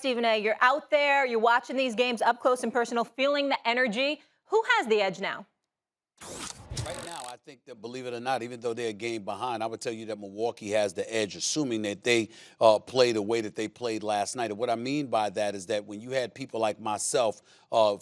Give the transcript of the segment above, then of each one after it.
Stephen A., you're out there, you're watching these games up close and personal, feeling the energy. Who has the edge now? Right now, I think that, believe it or not, even though they're a game behind, I would tell you that Milwaukee has the edge, assuming that they play the way that they played last night. And what I mean by that is that when you had people like myself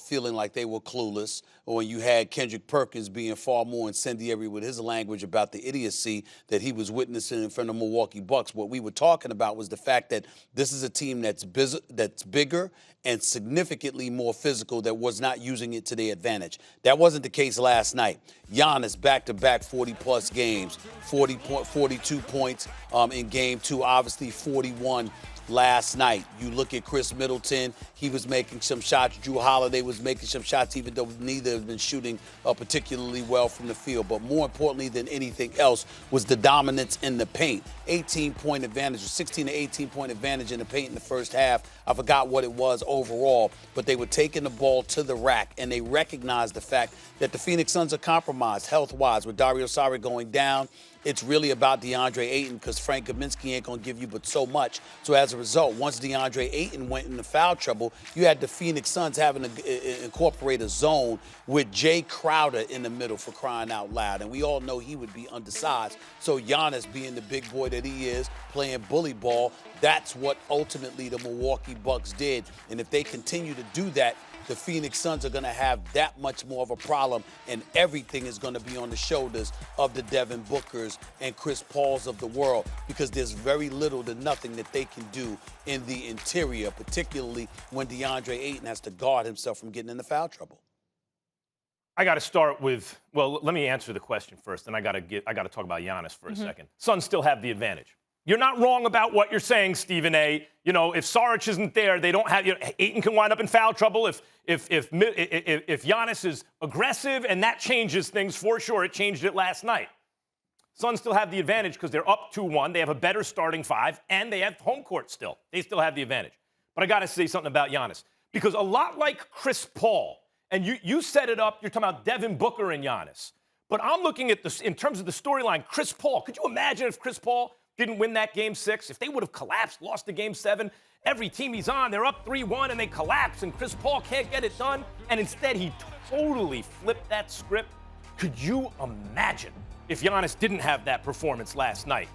feeling like they were clueless, or when you had Kendrick Perkins being far more incendiary with his language about the idiocy that he was witnessing in front of Milwaukee Bucks, what we were talking about was the fact that this is a team that's bigger and significantly more physical that was not using it to their advantage. That wasn't the case last night. Giannis back-to-back 40-plus games, 42 points in Game 2, obviously 41 last night. You look at Chris Middleton, he was making some shots. Drew Holiday was making some shots, even though neither have been shooting particularly well from the field. But more importantly than anything else was the dominance in the paint. 18-point advantage, 16 to 18-point advantage in the paint in the first half. I forgot what it was overall, but they were taking the ball to the rack, and they recognized the fact that the Phoenix Suns are compromised health-wise. With Dario Saric going down, it's really about DeAndre Ayton because Frank Kaminsky ain't going to give you but so much. So as a result, once DeAndre Ayton went into foul trouble, you had the Phoenix Suns having to incorporate a zone with Jay Crowder in the middle, for crying out loud. And we all know he would be undersized. So Giannis, being the big boy that he is, playing bully ball, that's what ultimately the Milwaukee Bucks did. And if they continue to do that, the Phoenix Suns are going to have that much more of a problem, and everything is going to be on the shoulders of the Devin Bookers and Chris Pauls of the world, because there's very little to nothing that they can do in the interior, particularly when DeAndre Ayton has to guard himself from getting into foul trouble. I got to start with, well, let me answer the question first, and I got to talk about Giannis for a second. Suns still have the advantage. You're not wrong about what you're saying, Stephen A. You know, if Saric isn't there, they don't have. You know, Ayton can wind up in foul trouble if Giannis is aggressive, and that changes things for sure. It changed it last night. Suns still have the advantage because they're up 2-1. They have a better starting five, and they have home court still. They still have the advantage. But I got to say something about Giannis, because a lot like Chris Paul, and you set it up. You're talking about Devin Booker and Giannis, but I'm looking at this in terms of the storyline. Chris Paul. Could you imagine if Chris Paul didn't win that Game 6, if they would have collapsed, lost the Game 7, every team he's on, they're up 3-1 and they collapse and Chris Paul can't get it done, and instead he totally flipped that script. Could you imagine if Giannis didn't have that performance last night?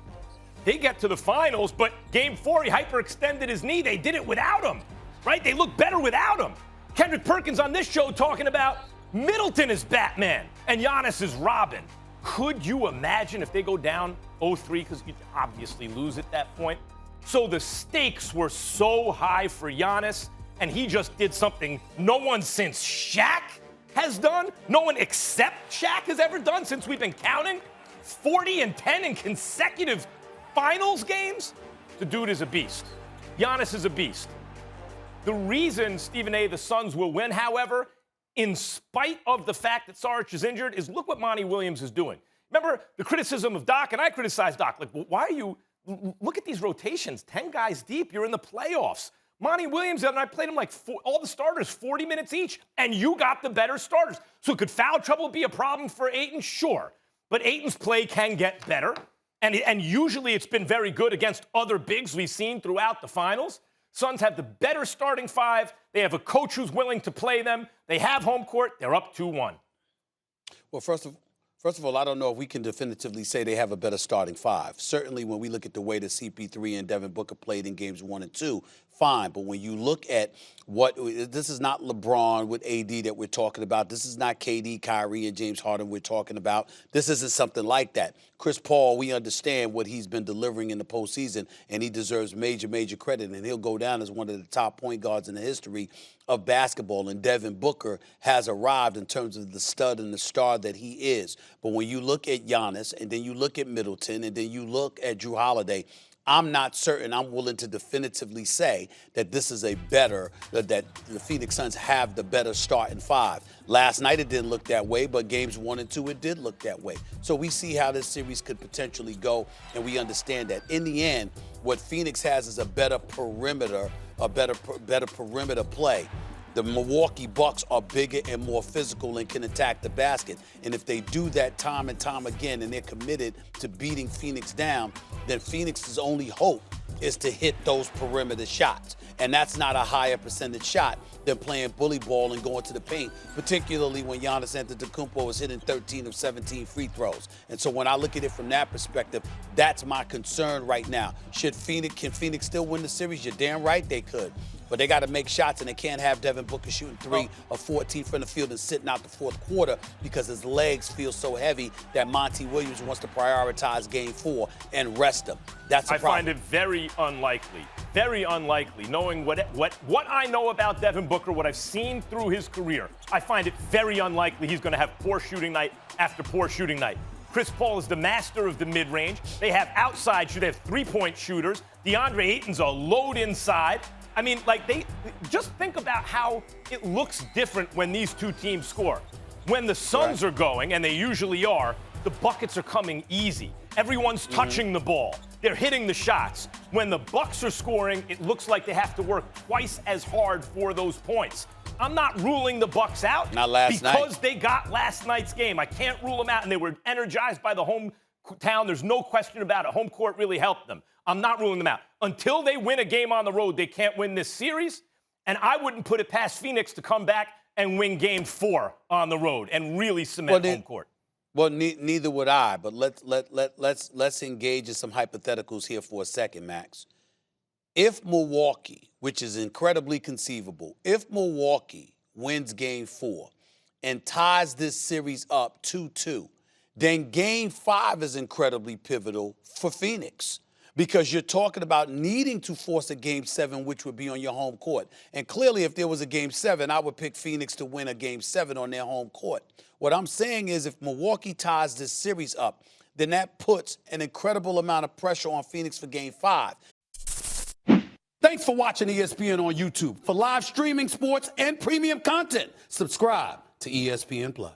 They get to the finals, but Game 4, he hyperextended his knee. They did it without him, right? They look better without him. Kendrick Perkins on this show talking about Middleton is Batman and Giannis is Robin. Could you imagine if they go down 0-3, because you'd obviously lose at that point? So the stakes were so high for Giannis, and he just did something no one since Shaq has done, no one except Shaq has ever done since we've been counting. 40-10 in consecutive finals games? The dude is a beast. Giannis is a beast. The reason, Stephen A., the Suns will win, however, in spite of the fact that Saric is injured, is look what Monty Williams is doing. Remember the criticism of Doc, and I criticized Doc. Like, well, why are you – look at these rotations, 10 guys deep. You're in the playoffs. Monty Williams, and I played him like all the starters, 40 minutes each, and you got the better starters. So could foul trouble be a problem for Ayton? Sure. But Ayton's play can get better, and usually it's been very good against other bigs we've seen throughout the finals. Suns have the better starting five. They have a coach who's willing to play them. They have home court. They're up 2-1. Well, first of all, I don't know if we can definitively say they have a better starting five. Certainly when we look at the way that CP3 and Devin Booker played in games 1 and 2, fine. But when you look at this is not LeBron with AD that we're talking about. This is not KD, Kyrie, and James Harden we're talking about. This isn't something like that. Chris Paul, we understand what he's been delivering in the postseason, and he deserves major, major credit. And he'll go down as one of the top point guards in the history of basketball. And Devin Booker has arrived in terms of the stud and the star that he is. But when you look at Giannis, and then you look at Middleton, and then you look at Drew Holiday, I'm not certain I'm willing to definitively say that this is a better, that the Phoenix Suns have the better starting five. Last night it didn't look that way, but games 1 and 2 it did look that way. So we see how this series could potentially go, and we understand that. In the end, what Phoenix has is a better perimeter, better perimeter play. The Milwaukee Bucks are bigger and more physical and can attack the basket. And if they do that time and time again and they're committed to beating Phoenix down, then Phoenix's only hope is to hit those perimeter shots. And that's not a higher percentage shot than playing bully ball and going to the paint, particularly when Giannis Antetokounmpo is hitting 13 of 17 free throws. And so when I look at it from that perspective, that's my concern right now. Can Phoenix still win the series? You're damn right they could. But they got to make shots, and they can't have Devin Booker shooting 3 of 14 from the field and sitting out the fourth quarter because his legs feel so heavy that Monty Williams wants to prioritize Game 4 and rest him. That's a problem. I find it very unlikely, knowing what I know about Devin Booker, what I've seen through his career. I find it very unlikely he's going to have poor shooting night after poor shooting night. Chris Paul is the master of the mid-range. They have outside shooters. They have three-point shooters. DeAndre Ayton's a load inside. I mean, they just think about how it looks different when these two teams score. When the Suns are going, and they usually are, the buckets are coming easy. Everyone's touching the ball. They're hitting the shots. When the Bucks are scoring, it looks like they have to work twice as hard for those points. I'm not ruling the Bucks out. Not last night. Because they got last night's game. I can't rule them out, and they were energized by the hometown. There's no question about it. Home court really helped them. I'm not ruling them out. Until they win a game on the road, they can't win this series. And I wouldn't put it past Phoenix to come back and win Game 4 on the road and really cement home court. Well, neither would I. But let's engage in some hypotheticals here for a second, Max. If Milwaukee, which is incredibly conceivable, if Milwaukee wins Game 4 and ties this series up 2-2, then Game 5 is incredibly pivotal for Phoenix. Because you're talking about needing to force a Game 7, which would be on your home court. And clearly, if there was a Game 7, I would pick Phoenix to win a Game 7 on their home court. What I'm saying is if Milwaukee ties this series up, then that puts an incredible amount of pressure on Phoenix for Game 5. Thanks for watching ESPN on YouTube. For live streaming sports and premium content, subscribe to ESPN+.